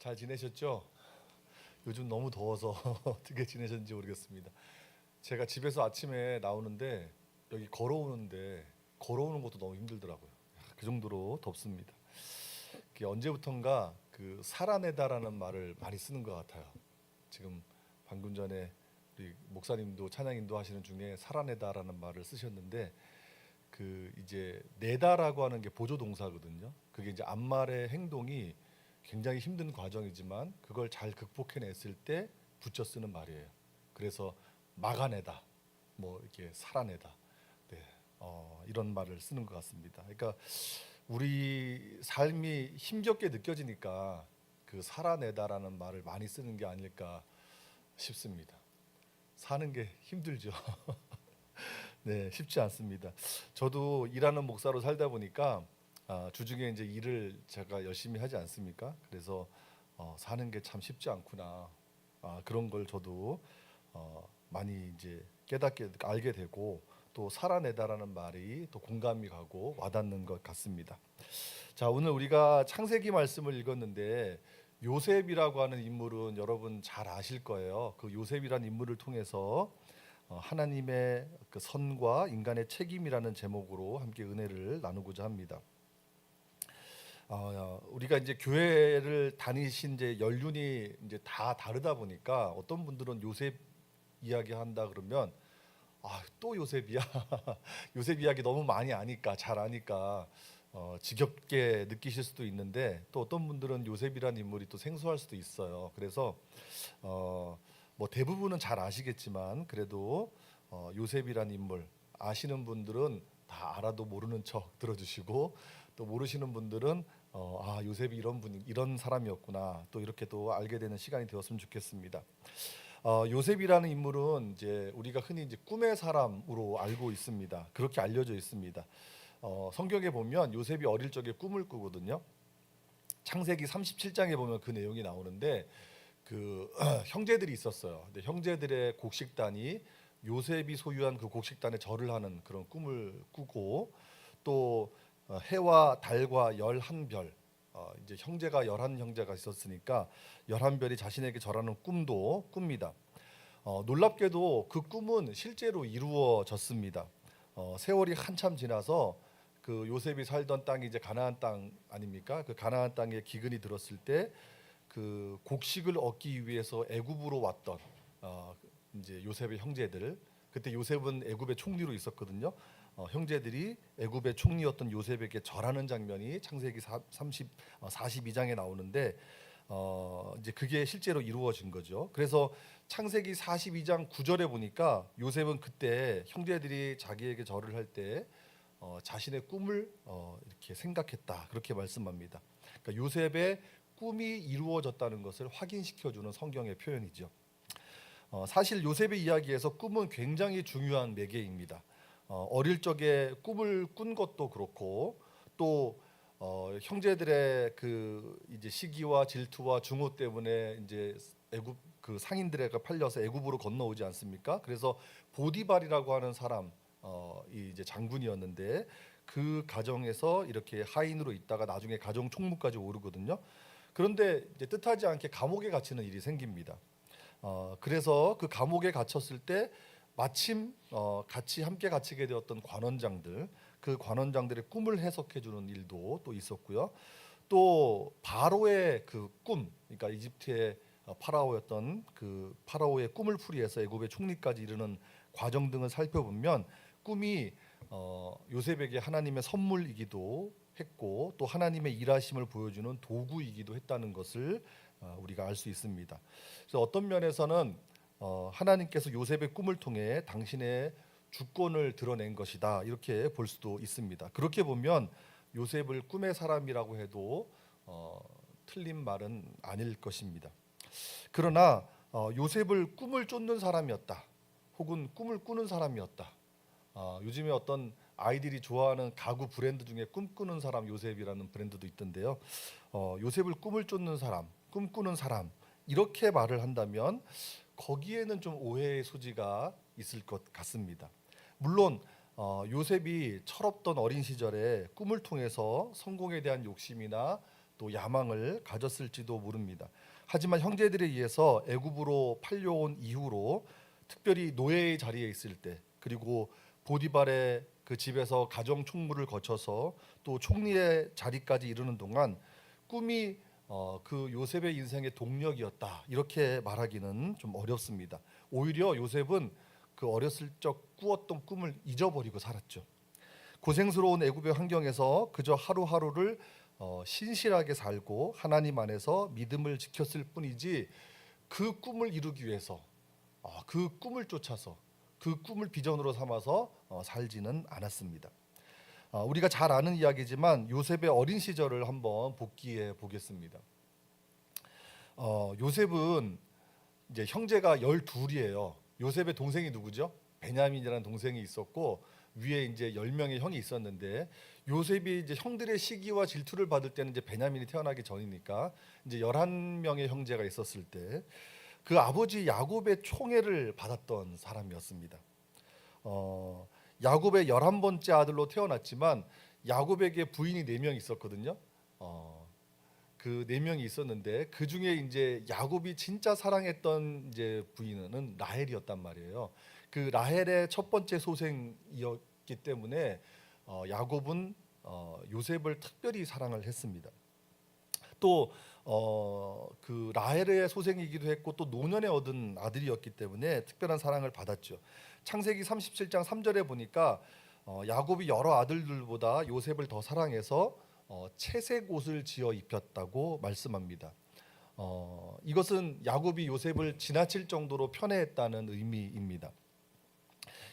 잘 지내셨죠? 요즘 너무 더워서 어떻게 지내셨는지 모르겠습니다. 제가 집에서 아침에 나오는데 여기 걸어오는 것도 너무 힘들더라고요. 그 정도로 덥습니다. 그게 언제부턴가 그 살아내다라는 말을 많이 쓰는 것 같아요. 지금 방금 전에 우리 목사님도 찬양인도 하시는 중에 살아내다라는 말을 쓰셨는데 그 이제 내다라고 하는 게 보조 동사거든요. 그게 이제 앞말의 행동이 굉장히 힘든 과정이지만 그걸 잘 극복해냈을 때 붙여 쓰는 말이에요. 그래서 막아내다, 뭐 이렇게 살아내다, 네, 이런 말을 쓰는 것 같습니다. 그러니까 우리 삶이 힘겹게 느껴지니까 그 살아내다라는 말을 많이 쓰는 게 아닐까 싶습니다. 사는 게 힘들죠. 네, 쉽지 않습니다. 저도 일하는 목사로 살다 보니까 주중에 이제 일을 제가 열심히 하지 않습니까? 그래서 사는 게 참 쉽지 않구나. 그런 걸 저도 많이 이제 깨닫게 알게 되고 또 살아내다라는 말이 또 공감이 가고 와닿는 것 같습니다. 자, 오늘 우리가 창세기 말씀을 읽었는데 요셉이라고 하는 인물은 여러분 잘 아실 거예요. 그 요셉이라는 인물을 통해서 하나님의 그 선과 인간의 책임이라는 제목으로 함께 은혜를 나누고자 합니다. 우리가 이제 교회를 다니신 이제 연륜이 이제 다 다르다 보니까 어떤 분들은 요셉 이야기 한다 그러면 또 요셉이야. 요셉 이야기 너무 많이 아니까 잘 아니까 지겹게 느끼실 수도 있는데 또 어떤 분들은 요셉이라는 인물이 또 생소할 수도 있어요. 그래서 뭐 대부분은 잘 아시겠지만 그래도 요셉이라는 인물 아시는 분들은 다 알아도 모르는 척 들어주시고 또 모르시는 분들은 요셉이 이런 사람이었구나 또 이렇게 또 알게 되는 시간이 되었으면 좋겠습니다. 요셉이라는 인물은 이제 우리가 흔히 이제 꿈의 사람으로 알고 있습니다. 그렇게 알려져 있습니다. 성경에 보면 요셉이 어릴 적에 꿈을 꾸거든요. 창세기 37장에 보면 그 내용이 나오는데 그 형제들이 있었어요. 근데 형제들의 곡식단이 요셉이 소유한 그 곡식단에 절을 하는 그런 꿈을 꾸고 또 해와 달과 11별 이제 형제가 11형제가 있었으니까 11별이 자신에게 절하는 꿈도 꿉니다. 놀랍게도 그 꿈은 실제로 이루어졌습니다. 세월이 한참 지나서 그 요셉이 살던 땅이 이제 가나안 땅 아닙니까? 그 가나안 땅에 기근이 들었을 때 그 곡식을 얻기 위해서 애굽으로 왔던 이제 요셉의 형제들 그때 요셉은 애굽의 총리로 있었거든요. 형제들이 애굽의 총리였던 요셉에게 절하는 장면이 창세기 42장에 나오는데 이제 그게 실제로 이루어진 거죠. 그래서 창세기 42장 9절에 보니까 요셉은 그때 형제들이 자기에게 절을 할 때 자신의 꿈을 이렇게 생각했다 그렇게 말씀합니다. 그러니까 요셉의 꿈이 이루어졌다는 것을 확인시켜주는 성경의 표현이죠. 사실 요셉의 이야기에서 꿈은 굉장히 중요한 매개입니다. 어릴 적에 꿈을 꾼 것도 그렇고 또 형제들의 그 이제 시기와 질투와 증오 때문에 이제 애굽 그 상인들에게 팔려서 애굽으로 건너오지 않습니까? 그래서 보디발이라고 하는 사람 이 이제 장군이었는데 그 가정에서 이렇게 하인으로 있다가 나중에 가정 총무까지 오르거든요. 그런데 이제 뜻하지 않게 감옥에 갇히는 일이 생깁니다. 그래서 그 감옥에 갇혔을 때 마침 같이 함께 갇히게 되었던 관원장들 그 관원장들의 꿈을 해석해 주는 일도 또 있었고요. 또 바로의 그 꿈, 그러니까 이집트의 파라오였던 그 파라오의 꿈을 풀이해서 애굽의 총리까지 이르는 과정 등을 살펴보면 꿈이 요셉에게 하나님의 선물이기도 했고 또 하나님의 일하심을 보여주는 도구이기도 했다는 것을 우리가 알 수 있습니다. 그래서 어떤 면에서는 하나님께서 요셉의 꿈을 통해 당신의 주권을 드러낸 것이다 이렇게 볼 수도 있습니다. 그렇게 보면 요셉을 꿈의 사람이라고 해도 틀린 말은 아닐 것입니다. 그러나 요셉을 꿈을 쫓는 사람이었다 혹은 꿈을 꾸는 사람이었다. 요즘에 어떤 아이들이 좋아하는 가구 브랜드 중에 꿈꾸는 사람 요셉이라는 브랜드도 있던데요. 요셉을 꿈을 쫓는 사람, 꿈꾸는 사람 이렇게 말을 한다면 거기에는 좀 오해의 소지가 있을 것 같습니다. 물론 요셉이 철없던 어린 시절에 꿈을 통해서 성공에 대한 욕심이나 또 야망을 가졌을지도 모릅니다. 하지만 형제들에 의해서 애굽으로 팔려온 이후로 특별히 노예의 자리에 있을 때, 그리고 보디발의 그 집에서 가정 총무를 거쳐서 또 총리의 자리까지 이르는 동안 꿈이 그 요셉의 인생의 동력이었다, 이렇게 말하기는 좀 어렵습니다. 오히려 요셉은 그 어렸을 적 꾸었던 꿈을 잊어버리고 살았죠. 고생스러운 애굽의 환경에서 그저 하루하루를 신실하게 살고 하나님 안에서 믿음을 지켰을 뿐이지, 그 꿈을 이루기 위해서 그 꿈을 쫓아서 그 꿈을 비전으로 삼아서 살지는 않았습니다. 우리가 잘 아는 이야기지만 요셉의 어린 시절을 한번 복기해 보겠습니다. 요셉은 이제 형제가 12이에요. 요셉의 동생이 누구죠? 베냐민이라는 동생이 있었고 위에 이제 10명의 형이 있었는데, 요셉이 이제 형들의 시기와 질투를 받을 때는 이제 베냐민이 태어나기 전이니까 이제 11명의 형제가 있었을 때 그 아버지 야곱의 총애를 받았던 사람이었습니다. 야곱의 11번째 아들로 태어났지만 야곱에게 부인이 4명 있었거든요. 그 4명이 있었는데 그 중에 이제 야곱이 진짜 사랑했던 이제 부인은 라헬이었단 말이에요. 그 라헬의 첫 번째 소생이었기 때문에 야곱은 요셉을 특별히 사랑을 했습니다. 또 그 라헬의 소생이기도 했고 또 노년에 얻은 아들이었기 때문에 특별한 사랑을 받았죠. 창세기 37장 3절에 보니까 야곱이 여러 아들들보다 요셉을 더 사랑해서 채색 옷을 지어 입혔다고 말씀합니다. 이것은 야곱이 요셉을 지나칠 정도로 편애했다는 의미입니다.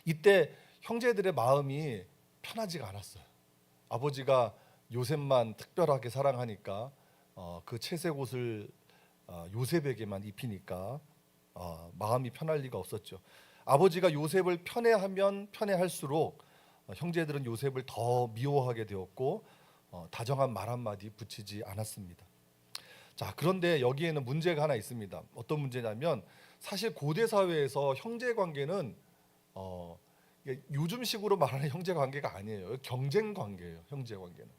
이때 형제들의 마음이 편하지가 않았어요. 아버지가 요셉만 특별하게 사랑하니까 그 채색 옷을 요셉에게만 입히니까 마음이 편할 리가 없었죠. 아버지가 요셉을 편애하면 편애할수록 형제들은 요셉을 더 미워하게 되었고 다정한 말 한마디 붙이지 않았습니다. 자, 그런데 여기에는 문제가 하나 있습니다. 어떤 문제냐면 사실 고대 사회에서 형제 관계는 요즘식으로 말하는 형제 관계가 아니에요. 경쟁 관계예요. 형제 관계는.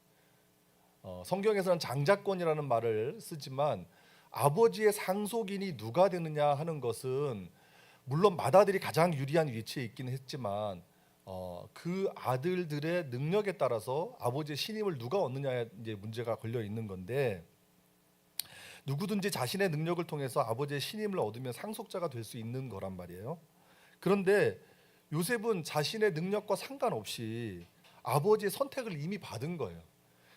성경에서는 장자권이라는 말을 쓰지만 아버지의 상속인이 누가 되느냐 하는 것은 물론 맏아들이 가장 유리한 위치에 있긴 했지만 그 아들들의 능력에 따라서 아버지의 신임을 누가 얻느냐에 이제 문제가 걸려 있는 건데, 누구든지 자신의 능력을 통해서 아버지의 신임을 얻으면 상속자가 될 수 있는 거란 말이에요. 그런데 요셉은 자신의 능력과 상관없이 아버지의 선택을 이미 받은 거예요.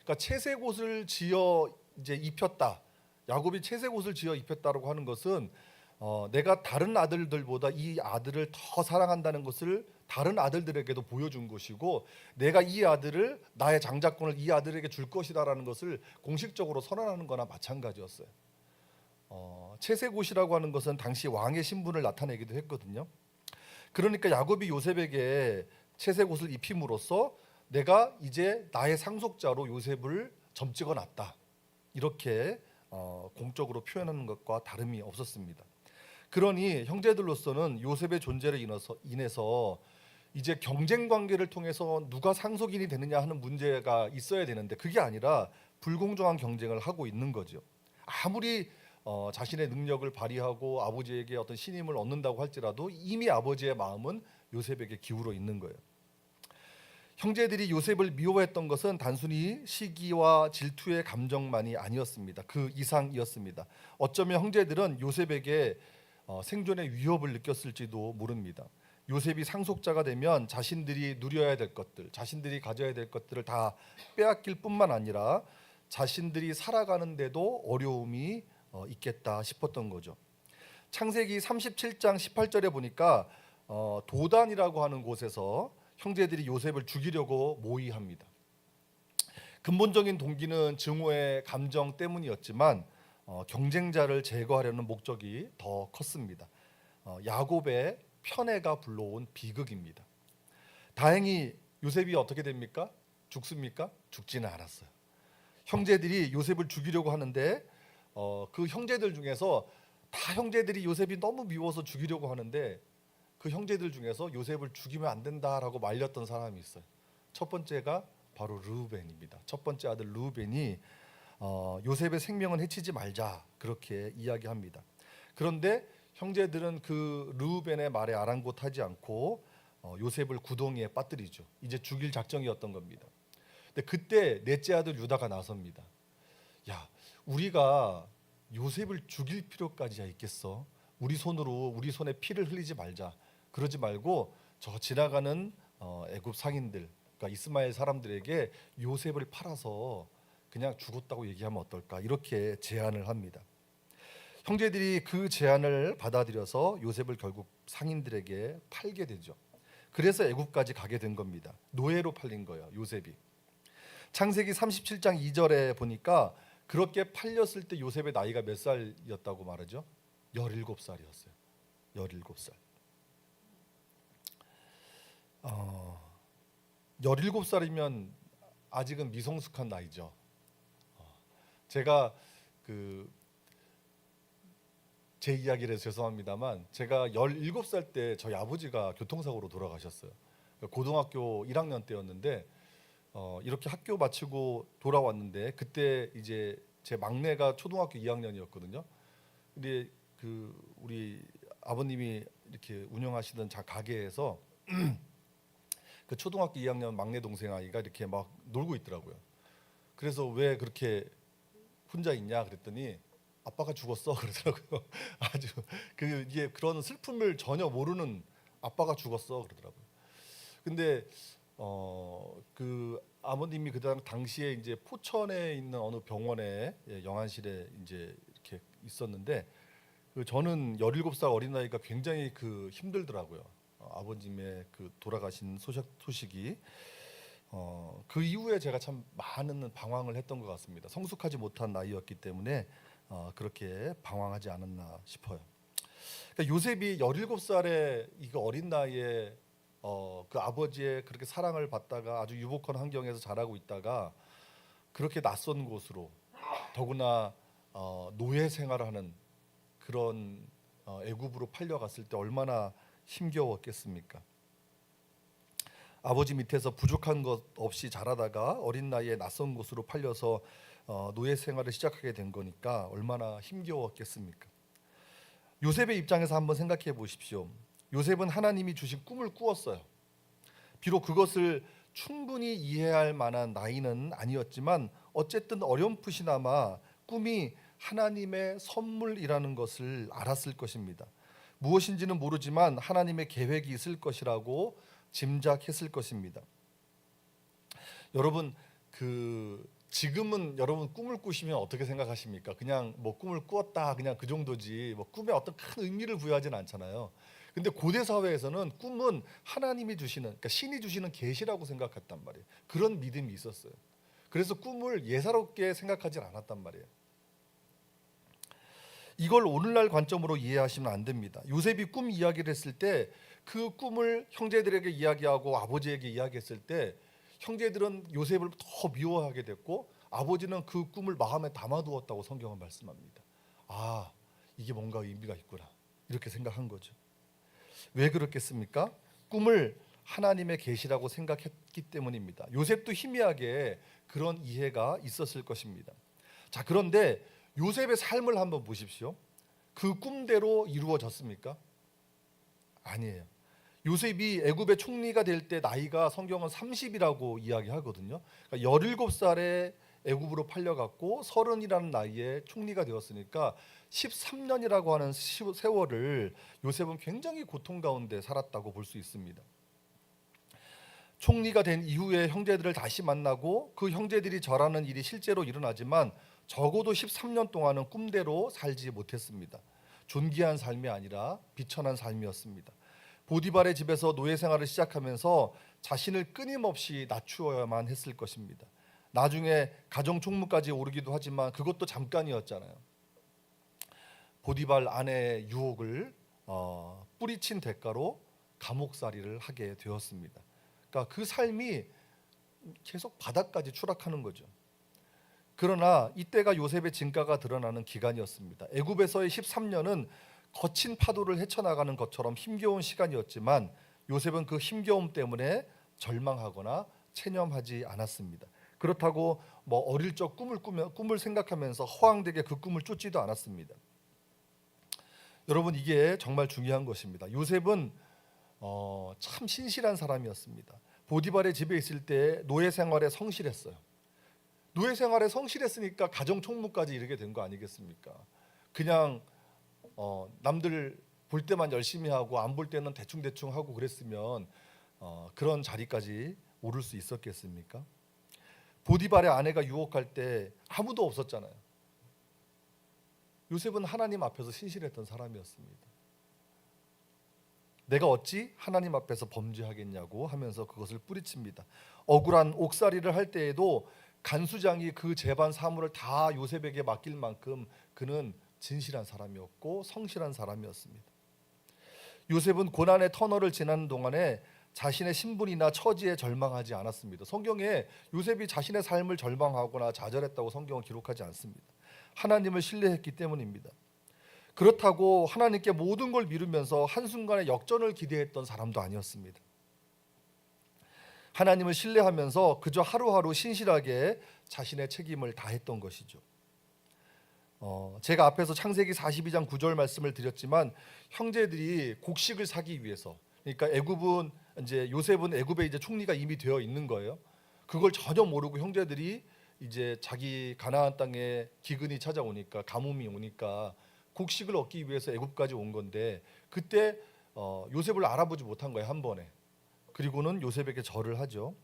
그러니까 채색 옷을 지어 이제 입혔다. 야곱이 채색 옷을 지어 입혔다라고 하는 것은 내가 다른 아들들보다 이 아들을 더 사랑한다는 것을 다른 아들들에게도 보여준 것이고, 내가 이 아들을, 나의 장자권을 이 아들에게 줄 것이다라는 것을 공식적으로 선언하는 거나 마찬가지였어요. 채색 옷이라고 하는 것은 당시 왕의 신분을 나타내기도 했거든요. 그러니까 야곱이 요셉에게 채색 옷을 입힘으로써 내가 이제 나의 상속자로 요셉을 점찍어 놨다, 이렇게 공적으로 표현하는 것과 다름이 없었습니다. 그러니 형제들로서는 요셉의 존재를 인해서 이제 경쟁 관계를 통해서 누가 상속인이 되느냐 하는 문제가 있어야 되는데 그게 아니라 불공정한 경쟁을 하고 있는 거죠. 아무리 자신의 능력을 발휘하고 아버지에게 어떤 신임을 얻는다고 할지라도 이미 아버지의 마음은 요셉에게 기울어 있는 거예요. 형제들이 요셉을 미워했던 것은 단순히 시기와 질투의 감정만이 아니었습니다. 그 이상이었습니다. 어쩌면 형제들은 요셉에게 생존의 위협을 느꼈을지도 모릅니다. 요셉이 상속자가 되면 자신들이 누려야 될 것들, 자신들이 가져야 될 것들을 다 빼앗길 뿐만 아니라 자신들이 살아가는데도 어려움이 있겠다 싶었던 거죠. 창세기 37장 18절에 보니까 도단이라고 하는 곳에서 형제들이 요셉을 죽이려고 모의합니다. 근본적인 동기는 증오의 감정 때문이었지만 경쟁자를 제거하려는 목적이 더 컸습니다. 야곱의 편애가 불러온 비극입니다. 다행히 요셉이 어떻게 됩니까? 죽습니까? 죽지는 않았어요. 형제들이 요셉을 죽이려고 하는데 그 형제들 중에서 다 형제들이 요셉이 너무 미워서 죽이려고 하는데 그 형제들 중에서 요셉을 죽이면 안 된다라고 말렸던 사람이 있어요. 첫 번째가 바로 르우벤입니다. 첫 번째 아들 르우벤이 요셉의 생명은 해치지 말자 그렇게 이야기합니다. 그런데 형제들은 그 르우벤의 말에 아랑곳하지 않고 요셉을 구덩이에 빠뜨리죠. 이제 죽일 작정이었던 겁니다. 근데 그때 넷째 아들 유다가 나섭니다. 야, 우리가 요셉을 죽일 필요까지야 있겠어? 우리 손으로 우리 손에 피를 흘리지 말자. 그러지 말고 저 지나가는 애굽 상인들, 그러니까 이스마엘 사람들에게 요셉을 팔아서 그냥 죽었다고 얘기하면 어떨까? 이렇게 제안을 합니다. 형제들이 그 제안을 받아들여서 요셉을 결국 상인들에게 팔게 되죠. 그래서 애굽까지 가게 된 겁니다. 노예로 팔린 거예요, 요셉이. 창세기 37장 2절에 보니까 그렇게 팔렸을 때 요셉의 나이가 몇 살이었다고 말하죠? 17살이었어요. 17살. 17살이면 아직은 미성숙한 나이죠. 제가 제 이야기를 해서 죄송합니다만 제가 17살 때 저희 아버지가 교통사고로 돌아가셨어요. 고등학교 1학년 때였는데 이렇게 학교 마치고 돌아왔는데 그때 이제 제 막내가 초등학교 2학년이었거든요. 근데 우리 아버님이 이렇게 운영하시던 가게에서 그 초등학교 2학년 막내 동생 아이가 이렇게 막 놀고 있더라고요. 그래서 왜 그렇게 혼자 있냐 그랬더니 아빠가 죽었어 그러더라고요. 아주 이게 그런 슬픔을 전혀 모르는 아빠가 죽었어 그러더라고요. 근데 그 아버님이 그 당시에 이제 포천에 있는 어느 병원에 영안실에 이제 이렇게 있었는데 저는 17살 어린 나이가 굉장히 힘들더라고요. 아버님의 돌아가신 소식이 그 이후에 제가 참 많은 방황을 했던 것 같습니다. 성숙하지 못한 나이였기 때문에 그렇게 방황하지 않았나 싶어요. 그러니까 요셉이 17살에 이거 어린 나이에 그 아버지의 그렇게 사랑을 받다가 아주 유복한 환경에서 자라고 있다가 그렇게 낯선 곳으로 더구나 노예 생활을 하는 그런 애굽으로 팔려갔을 때 얼마나 힘겨웠겠습니까? 아버지 밑에서 부족한 것 없이 자라다가 어린 나이에 낯선 곳으로 팔려서 노예 생활을 시작하게 된 거니까 얼마나 힘겨웠겠습니까? 요셉의 입장에서 한번 생각해 보십시오. 요셉은 하나님이 주신 꿈을 꾸었어요. 비록 그것을 충분히 이해할 만한 나이는 아니었지만 어쨌든 어렴풋이나마 꿈이 하나님의 선물이라는 것을 알았을 것입니다. 무엇인지는 모르지만 하나님의 계획이 있을 것이라고 짐작했을 것입니다. 여러분 지금은 여러분 꿈을 꾸시면 어떻게 생각하십니까? 그냥 뭐 꿈을 꾸었다 그냥 그 정도지 뭐 꿈에 어떤 큰 의미를 부여하지는 않잖아요. 근데 고대 사회에서는 꿈은 하나님이 주시는, 그러니까 신이 주시는 계시라고 생각했단 말이에요. 그런 믿음이 있었어요. 그래서 꿈을 예사롭게 생각하지 않았단 말이에요. 이걸 오늘날 관점으로 이해하시면 안 됩니다. 요셉이 꿈 이야기를 했을 때 그 꿈을 형제들에게 이야기하고 아버지에게 이야기했을 때 형제들은 요셉을 더 미워하게 됐고 아버지는 그 꿈을 마음에 담아두었다고 성경은 말씀합니다. 아, 이게 뭔가 의미가 있구나 이렇게 생각한 거죠. 왜 그렇겠습니까? 꿈을 하나님의 계시라고 생각했기 때문입니다. 요셉도 희미하게 그런 이해가 있었을 것입니다. 자, 그런데 요셉의 삶을 한번 보십시오. 그 꿈대로 이루어졌습니까? 아니에요. 요셉이 애굽의 총리가 될 때 나이가 성경은 30이라고 이야기하거든요. 그러니까 17살에 애굽으로 팔려갔고 30이라는 나이에 총리가 되었으니까 13년이라고 하는 세월을 요셉은 굉장히 고통 가운데 살았다고 볼 수 있습니다. 총리가 된 이후에 형제들을 다시 만나고 그 형제들이 절하는 일이 실제로 일어나지만 적어도 13년 동안은 꿈대로 살지 못했습니다. 존귀한 삶이 아니라 비천한 삶이었습니다. 보디발의 집에서 노예 생활을 시작하면서 자신을 끊임없이 낮추어야만 했을 것입니다. 나중에 가정 총무까지 오르기도 하지만 그것도 잠깐이었잖아요. 보디발 아내의 유혹을 뿌리친 대가로 감옥살이를 하게 되었습니다. 그러니까 그 삶이 계속 바닥까지 추락하는 거죠. 그러나 이때가 요셉의 진가가 드러나는 기간이었습니다. 애굽에서의 13년은 거친 파도를 헤쳐나가는 것처럼 힘겨운 시간이었지만 요셉은 그 힘겨움 때문에 절망하거나 체념하지 않았습니다. 그렇다고 뭐 어릴 적 꿈을 생각하면서 허황되게 그 꿈을 쫓지도 않았습니다. 여러분, 이게 정말 중요한 것입니다. 요셉은 참 신실한 사람이었습니다. 보디발의 집에 있을 때 노예 생활에 성실했어요. 노예 생활에 성실했으니까 가정 총무까지 이르게 된 거 아니겠습니까? 그냥 남들 볼 때만 열심히 하고 안 볼 때는 대충대충 하고 그랬으면 그런 자리까지 오를 수 있었겠습니까? 보디발의 아내가 유혹할 때 아무도 없었잖아요. 요셉은 하나님 앞에서 신실했던 사람이었습니다. 내가 어찌 하나님 앞에서 범죄하겠냐고 하면서 그것을 뿌리칩니다. 억울한 옥살이를 할 때에도 간수장이 그 재반 사물을 다 요셉에게 맡길 만큼 그는 진실한 사람이었고 성실한 사람이었습니다. 요셉은 고난의 터널을 지나는 동안에 자신의 신분이나 처지에 절망하지 않았습니다. 성경에 요셉이 자신의 삶을 절망하거나 좌절했다고 성경은 기록하지 않습니다. 하나님을 신뢰했기 때문입니다. 그렇다고 하나님께 모든 걸 미루면서 한순간에 역전을 기대했던 사람도 아니었습니다. 하나님을 신뢰하면서 그저 하루하루 신실하게 자신의 책임을 다했던 것이죠. 제가 앞에서 창세기 42장 9절 말씀을 드렸지만 형제들이 곡식을 사기 위해서, 그러니까 요셉은 애굽에 이제 총리가 이미 되어 있는 거예요. 그걸 전혀 모르고 형제들이 이제 자기 가나안 땅에 기근이 찾아오니까, 가뭄이 오니까 곡식을 얻기 위해서 애굽까지 온 건데, 그때 요셉을 알아보지 못한 거예요, 한 번에. 그리고는 요셉에게 절을 하죠.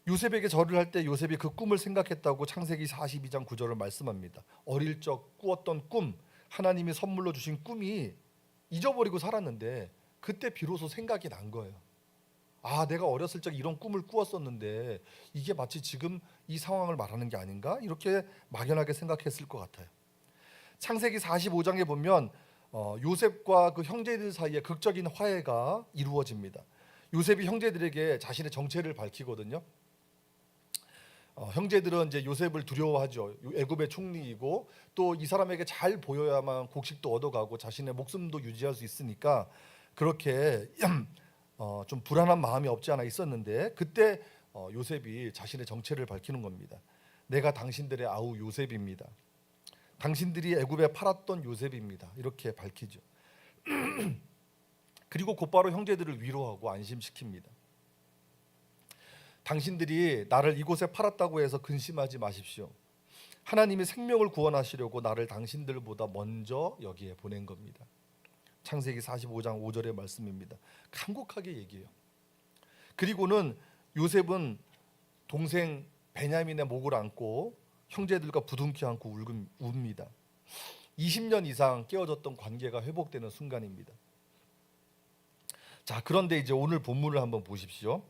요셉에게 절을 할 때 요셉이 그 꿈을 생각했다고 창세기 42장 9절을 말씀합니다. 어릴 적 꾸었던 꿈, 하나님이 선물로 주신 꿈이 잊어버리고 살았는데 그때 비로소 생각이 난 거예요. 아, 내가 어렸을 적 이런 꿈을 꾸었었는데 이게 마치 지금 이 상황을 말하는 게 아닌가? 이렇게 막연하게 생각했을 것 같아요. 창세기 45장에 보면 요셉과 그 형제들 사이에 극적인 화해가 이루어집니다. 요셉이 형제들에게 자신의 정체를 밝히거든요. 형제들은 이제 요셉을 두려워하죠. 애굽의 총리이고 또 이 사람에게 잘 보여야만 곡식도 얻어가고 자신의 목숨도 유지할 수 있으니까 그렇게 좀 불안한 마음이 없지 않아 있었는데, 그때 요셉이 자신의 정체를 밝히는 겁니다. 내가 당신들의 아우 요셉입니다. 당신들이 애굽에 팔았던 요셉입니다. 이렇게 밝히죠. 그리고 곧바로 형제들을 위로하고 안심시킵니다. 당신들이 나를 이곳에 팔았다고 해서 근심하지 마십시오. 하나님이 생명을 구원하시려고 나를 당신들보다 먼저 여기에 보낸 겁니다. 창세기 45장 5절의 말씀입니다. 간곡하게 얘기해요. 그리고는 요셉은 동생 베냐민의 목을 안고 형제들과 부둥켜 안고 웁니다. 20년 이상 깨어졌던 관계가 회복되는 순간입니다. 자, 그런데 이제 오늘 본문을 한번 보십시오.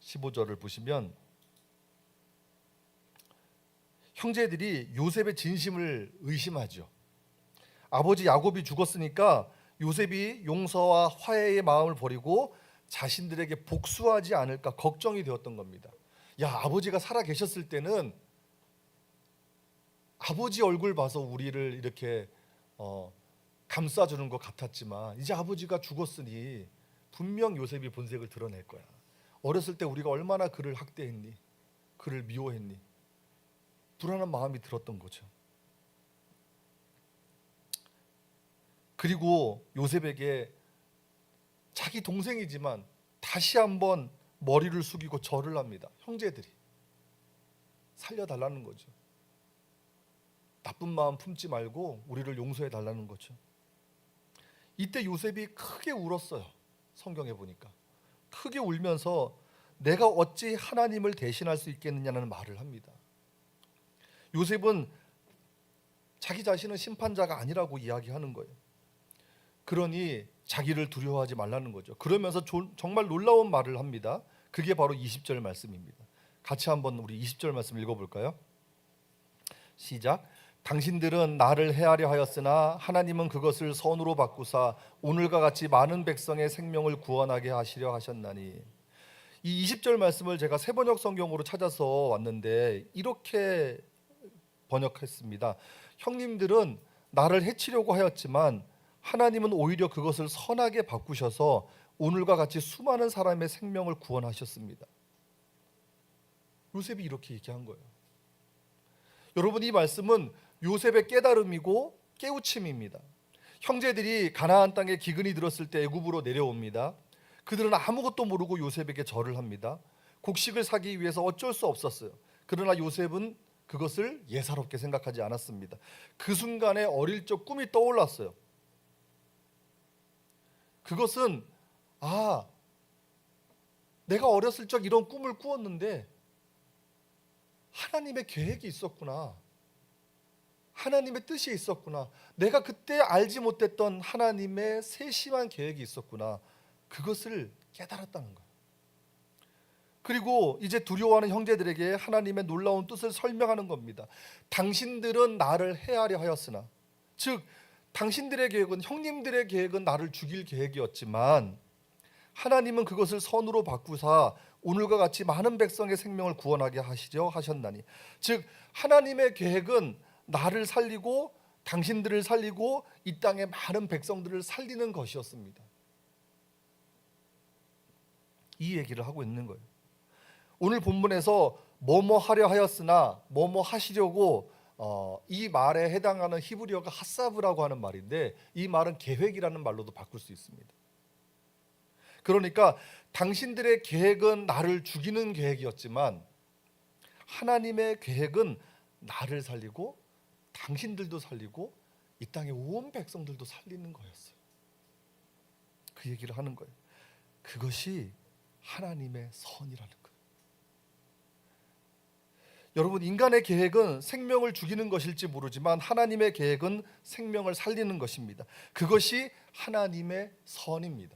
15절을 보시면 형제들이 요셉의 진심을 의심하죠. 아버지 야곱이 죽었으니까 요셉이 용서와 화해의 마음을 버리고 자신들에게 복수하지 않을까 걱정이 되었던 겁니다. 야, 아버지가 살아 계셨을 때는 아버지 얼굴 봐서 우리를 이렇게 감싸주는 것 같았지만 이제 아버지가 죽었으니 분명 요셉이 본색을 드러낼 거야. 어렸을 때 우리가 얼마나 그를 학대했니? 그를 미워했니? 불안한 마음이 들었던 거죠. 그리고 요셉에게 자기 동생이지만 다시 한번 머리를 숙이고 절을 합니다. 형제들이 살려달라는 거죠. 나쁜 마음 품지 말고 우리를 용서해 달라는 거죠. 이때 요셉이 크게 울었어요. 성경에 보니까 크게 울면서 내가 어찌 하나님을 대신할 수 있겠느냐는 말을 합니다. 요셉은 자기 자신은 심판자가 아니라고 이야기하는 거예요. 그러니 자기를 두려워하지 말라는 거죠. 그러면서 정말 놀라운 말을 합니다. 그게 바로 20절 말씀입니다. 같이 한번 우리 20절 말씀 읽어볼까요? 시작. 당신들은 나를 해하려 하였으나 하나님은 그것을 선으로 바꾸사 오늘과 같이 많은 백성의 생명을 구원하게 하시려 하셨나니. 이 20절 말씀을 제가 새번역 성경으로 찾아서 왔는데 이렇게 번역했습니다. 형님들은 나를 해치려고 하였지만 하나님은 오히려 그것을 선하게 바꾸셔서 오늘과 같이 수많은 사람의 생명을 구원하셨습니다. 요셉이 이렇게 얘기한 거예요. 여러분, 이 말씀은 요셉의 깨달음이고 깨우침입니다. 형제들이 가나안 땅에 기근이 들었을 때 애굽으로 내려옵니다. 그들은 아무것도 모르고 요셉에게 절을 합니다. 곡식을 사기 위해서 어쩔 수 없었어요. 그러나 요셉은 그것을 예사롭게 생각하지 않았습니다. 그 순간에 어릴 적 꿈이 떠올랐어요. 그것은 내가 어렸을 적 이런 꿈을 꾸었는데 하나님의 계획이 있었구나. 하나님의 뜻이 있었구나. 내가 그때 알지 못했던 하나님의 세심한 계획이 있었구나. 그것을 깨달았다는 거예요. 그리고 이제 두려워하는 형제들에게 하나님의 놀라운 뜻을 설명하는 겁니다. 당신들은 나를 해하려 하였으나, 즉 당신들의 계획은, 형님들의 계획은 나를 죽일 계획이었지만 하나님은 그것을 선으로 바꾸사 오늘과 같이 많은 백성의 생명을 구원하게 하시려 하셨나니, 즉 하나님의 계획은 나를 살리고 당신들을 살리고 이 땅의 많은 백성들을 살리는 것이었습니다. 이 얘기를 하고 있는 거예요. 오늘 본문에서 뭐뭐 하려 하였으나 뭐뭐 하시려고, 이 말에 해당하는 히브리어가 핫사브라고 하는 말인데, 이 말은 계획이라는 말로도 바꿀 수 있습니다. 그러니까 당신들의 계획은 나를 죽이는 계획이었지만 하나님의 계획은 나를 살리고 당신들도 살리고 이 땅의 온 백성들도 살리는 거였어요. 그 얘기를 하는 거예요. 그것이 하나님의 선이라는 거예요. 여러분, 인간의 계획은 생명을 죽이는 것일지 모르지만 하나님의 계획은 생명을 살리는 것입니다. 그것이 하나님의 선입니다.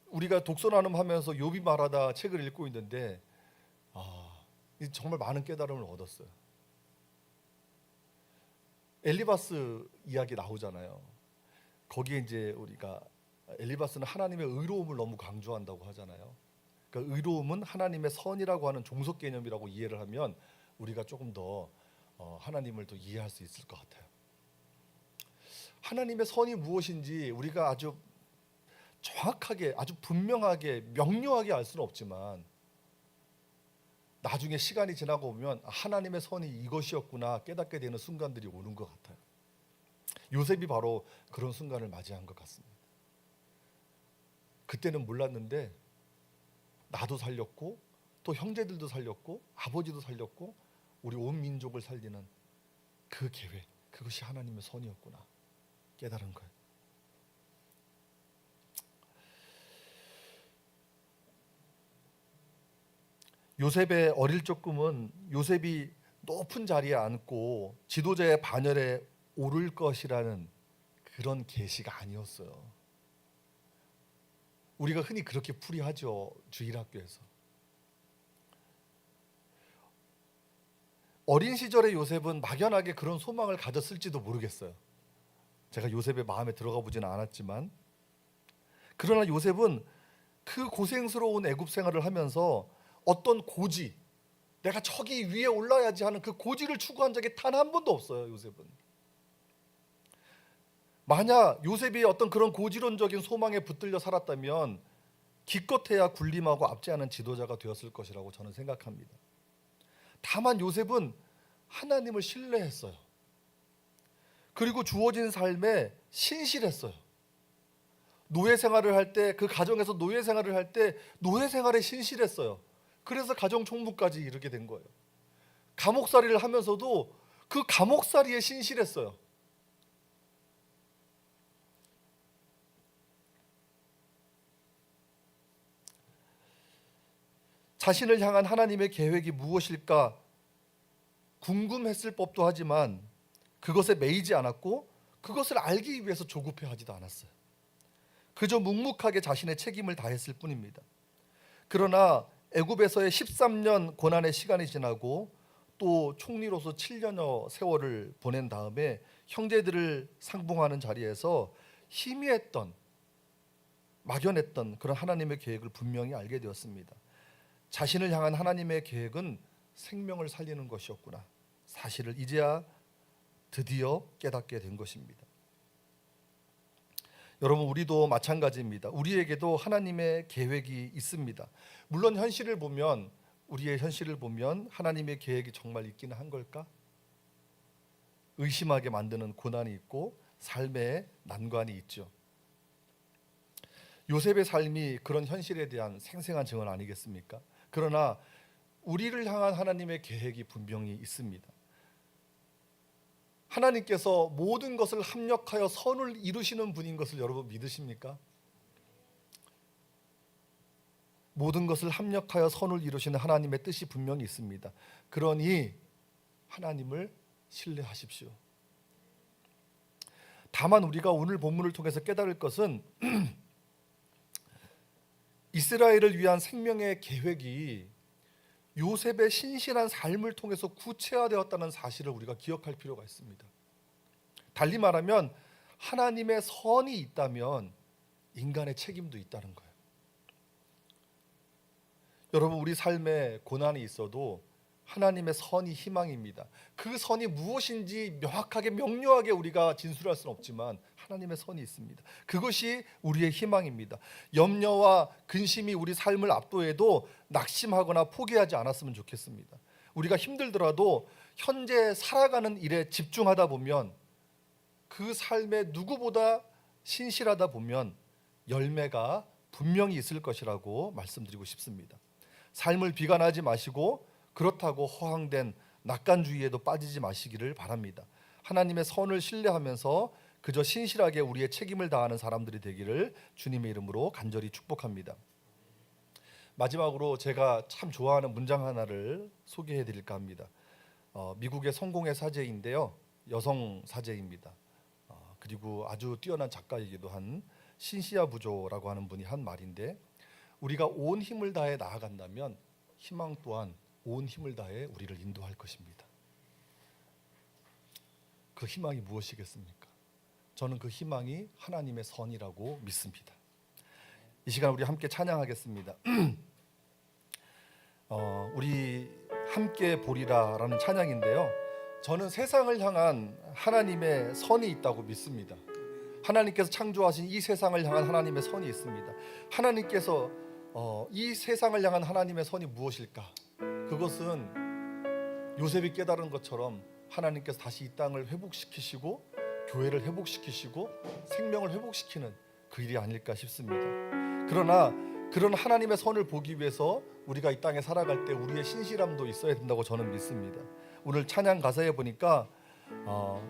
우리가 독서 나눔하면서 욥이 말하다 책을 읽고 있는데 정말 많은 깨달음을 얻었어요. 엘리바스 이야기 나오잖아요. 거기에 이제 우리가 엘리바스는 하나님의 의로움을 너무 강조한다고 하잖아요. 그러니까 의로움은 하나님의 선이라고 하는 종속 개념이라고 이해를 하면 우리가 조금 더 하나님을 더 이해할 수 있을 것 같아요. 하나님의 선이 무엇인지 우리가 아주 정확하게, 아주 분명하게, 명료하게 알 수는 없지만 나중에 시간이 지나고 보면 하나님의 선이 이것이었구나 깨닫게 되는 순간들이 오는 것 같아요. 요셉이 바로 그런 순간을 맞이한 것 같습니다. 그때는 몰랐는데 나도 살렸고 또 형제들도 살렸고 아버지도 살렸고 우리 온 민족을 살리는 그 계획, 그것이 하나님의 선이었구나 깨달은 거예요. 요셉의 어릴 적 꿈은 요셉이 높은 자리에 앉고 지도자의 반열에 오를 것이라는 그런 계시가 아니었어요. 우리가 흔히 그렇게 풀이하죠. 주일학교에서. 어린 시절의 요셉은 막연하게 그런 소망을 가졌을지도 모르겠어요. 제가 요셉의 마음에 들어가 보지는 않았지만, 그러나 요셉은 그 고생스러운 애굽 생활을 하면서 어떤 고지, 내가 저기 위에 올라야지 하는 그 고지를 추구한 적이 단 한 번도 없어요. 요셉은. 만약 요셉이 어떤 그런 고지론적인 소망에 붙들려 살았다면 기껏해야 군림하고 앞지 않은 지도자가 되었을 것이라고 저는 생각합니다. 다만 요셉은 하나님을 신뢰했어요. 그리고 주어진 삶에 신실했어요. 노예 생활을 할 때, 그 가정에서 노예 생활을 할 때 노예 생활에 신실했어요. 그래서 가정 총무까지 이르게 된 거예요. 감옥살이를 하면서도 그 감옥살이에 신실했어요. 자신을 향한 하나님의 계획이 무엇일까 궁금했을 법도 하지만 그것에 매이지 않았고 그것을 알기 위해서 조급해하지도 않았어요. 그저 묵묵하게 자신의 책임을 다했을 뿐입니다. 그러나 애굽에서의 13년 고난의 시간이 지나고 또 총리로서 7년여 세월을 보낸 다음에 형제들을 상봉하는 자리에서 희미했던, 막연했던 그런 하나님의 계획을 분명히 알게 되었습니다. 자신을 향한 하나님의 계획은 생명을 살리는 것이었구나, 사실을 이제야 드디어 깨닫게 된 것입니다. 여러분, 우리도 마찬가지입니다. 우리에게도 하나님의 계획이 있습니다. 물론 현실을 보면 우리의 현실을 보면 하나님의 계획이 정말 있기는 한 걸까? 의심하게 만드는 고난이 있고 삶의 난관이 있죠. 요셉의 삶이 그런 현실에 대한 생생한 증언 아니겠습니까? 그러나 우리를 향한 하나님의 계획이 분명히 있습니다. 하나님께서 모든 것을 합력하여 선을 이루시는 분인 것을 여러분 믿으십니까? 모든 것을 합력하여 선을 이루시는 하나님의 뜻이 분명히 있습니다. 그러니 하나님을 신뢰하십시오. 다만 우리가 오늘 본문을 통해서 깨달을 것은 이스라엘을 위한 생명의 계획이 요셉의 신실한 삶을 통해서 구체화되었다는 사실을 우리가 기억할 필요가 있습니다. 달리 말하면 하나님의 선이 있다면 인간의 책임도 있다는 거예요. 여러분, 우리 삶에 고난이 있어도 하나님의 선이 희망입니다. 그 선이 무엇인지 명확하게 명료하게 우리가 진술할 수는 없지만 하나님의 선이 있습니다. 그것이 우리의 희망입니다. 염려와 근심이 우리 삶을 압도해도 낙심하거나 포기하지 않았으면 좋겠습니다. 우리가 힘들더라도 현재 살아가는 일에 집중하다 보면 그 삶에 누구보다 신실하다 보면 열매가 분명히 있을 것이라고 말씀드리고 싶습니다. 삶을 비관하지 마시고 그렇다고 허황된 낙관주의에도 빠지지 마시기를 바랍니다. 하나님의 선을 신뢰하면서 그저 신실하게 우리의 책임을 다하는 사람들이 되기를 주님의 이름으로 간절히 축복합니다. 마지막으로 제가 참 좋아하는 문장 하나를 소개해 드릴까 합니다. 미국의 성공의 사제인데요, 여성 사제입니다. 그리고 아주 뛰어난 작가이기도 한 신시아 부조라고 하는 분이 한 말인데, 우리가 온 힘을 다해 나아간다면 희망 또한 온 힘을 다해 우리를 인도할 것입니다. 그 희망이 무엇이겠습니까? 저는 그 희망이 하나님의 선이라고 믿습니다. 이 시간 우리 함께 찬양하겠습니다. 우리 함께 보리라라는 찬양인데요, 저는 세상을 향한 하나님의 선이 있다고 믿습니다. 하나님께서 창조하신 이 세상을 향한 하나님의 선이 있습니다. 하나님께서 이 세상을 향한 하나님의 선이 무엇일까? 그것은 요셉이 깨달은 것처럼 하나님께서 다시 이 땅을 회복시키시고 교회를 회복시키시고 생명을 회복시키는 그 일이 아닐까 싶습니다. 그러나 그런 하나님의 선을 보기 위해서 우리가 이 땅에 살아갈 때 우리의 신실함도 있어야 된다고 저는 믿습니다. 오늘 찬양 가사에 보니까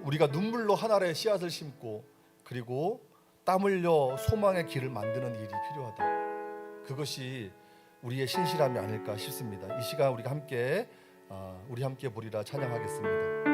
우리가 눈물로 한 알의 씨앗을 심고 그리고 땀 흘려 소망의 길을 만드는 일이 필요하다. 그것이 우리의 신실함이 아닐까 싶습니다. 이 시간 우리 함께 보리라 찬양하겠습니다.